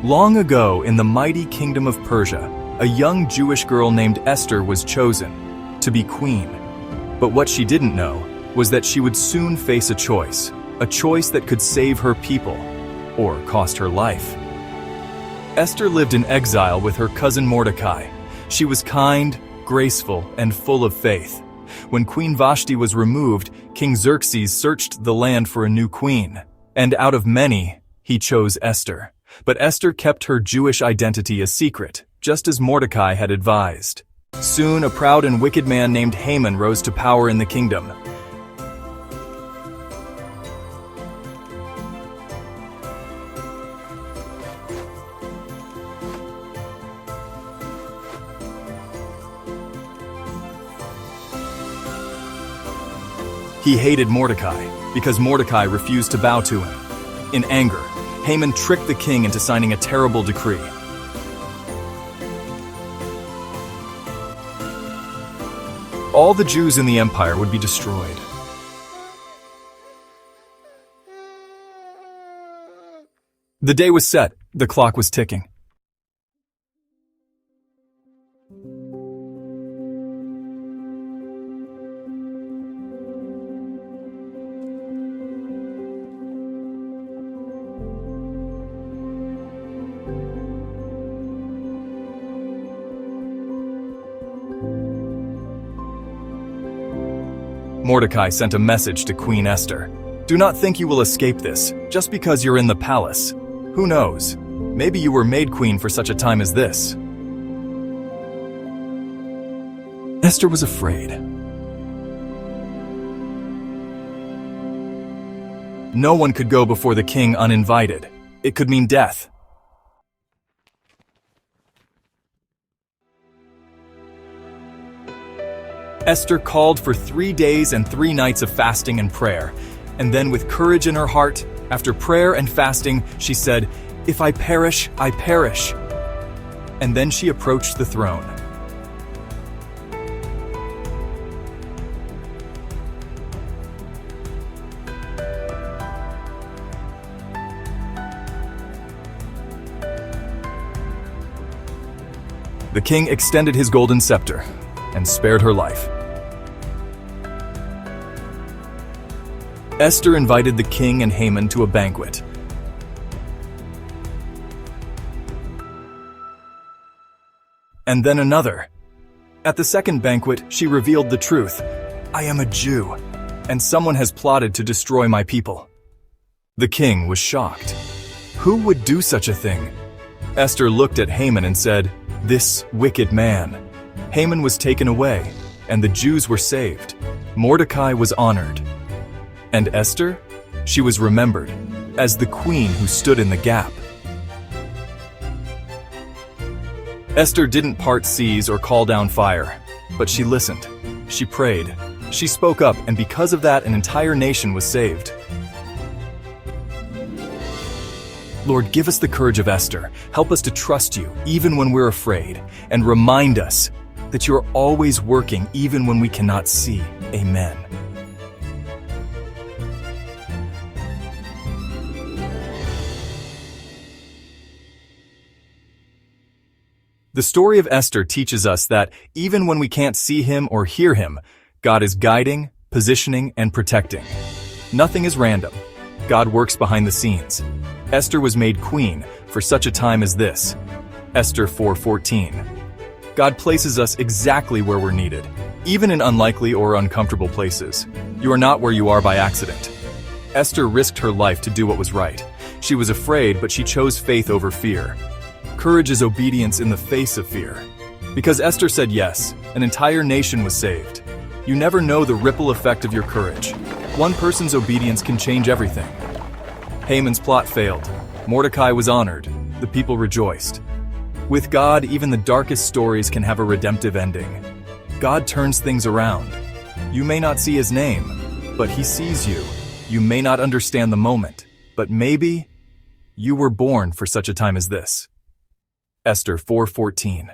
Long ago, in the mighty kingdom of Persia, a young Jewish girl named Esther was chosen to be queen. But what she didn't know was that she would soon face a choice that could save her people or cost her life. Esther lived in exile with her cousin Mordecai. She was kind, graceful, and full of faith. When Queen Vashti was removed, King Xerxes searched the land for a new queen, and out of many, he chose Esther. But Esther kept her Jewish identity a secret, just as Mordecai had advised. Soon, a proud and wicked man named Haman rose to power in the kingdom. He hated Mordecai because Mordecai refused to bow to him. In anger, Haman tricked the king into signing a terrible decree. All the Jews in the empire would be destroyed. The day was set, the clock was ticking. Mordecai sent a message to Queen Esther. Do not think you will escape this, just because you're in the palace. Who knows? Maybe you were made queen for such a time as this. Esther was afraid. No one could go before the king uninvited. It could mean death. Esther called for 3 days and 3 nights of fasting and prayer, and then with courage in her heart, after prayer and fasting, she said, "If I perish, I perish." And then she approached the throne. The king extended his golden scepter and spared her life. Esther invited the king and Haman to a banquet. And then another. At the second banquet, she revealed the truth. I am a Jew, and someone has plotted to destroy my people. The king was shocked. Who would do such a thing? Esther looked at Haman and said, "This wicked man." Haman was taken away, and the Jews were saved. Mordecai was honored. And Esther? She was remembered as the queen who stood in the gap. Esther didn't part seas or call down fire, but she listened. She prayed. She spoke up, and because of that, an entire nation was saved. Lord, give us the courage of Esther. Help us to trust you, even when we're afraid, and remind us that you are always working, even when we cannot see. Amen. The story of Esther teaches us that even when we can't see him or hear him, God is guiding, positioning, and protecting. Nothing is random. God works behind the scenes. Esther was made queen for such a time as this. Esther 4:14. God places us exactly where we're needed, even in unlikely or uncomfortable places. You are not where you are by accident. Esther risked her life to do what was right. She was afraid, but she chose faith over fear. Courage is obedience in the face of fear. Because Esther said yes, an entire nation was saved. You never know the ripple effect of your courage. One person's obedience can change everything. Haman's plot failed. Mordecai was honored. The people rejoiced. With God, even the darkest stories can have a redemptive ending. God turns things around. You may not see his name, but he sees you. You may not understand the moment, but maybe you were born for such a time as this. Esther 4:14.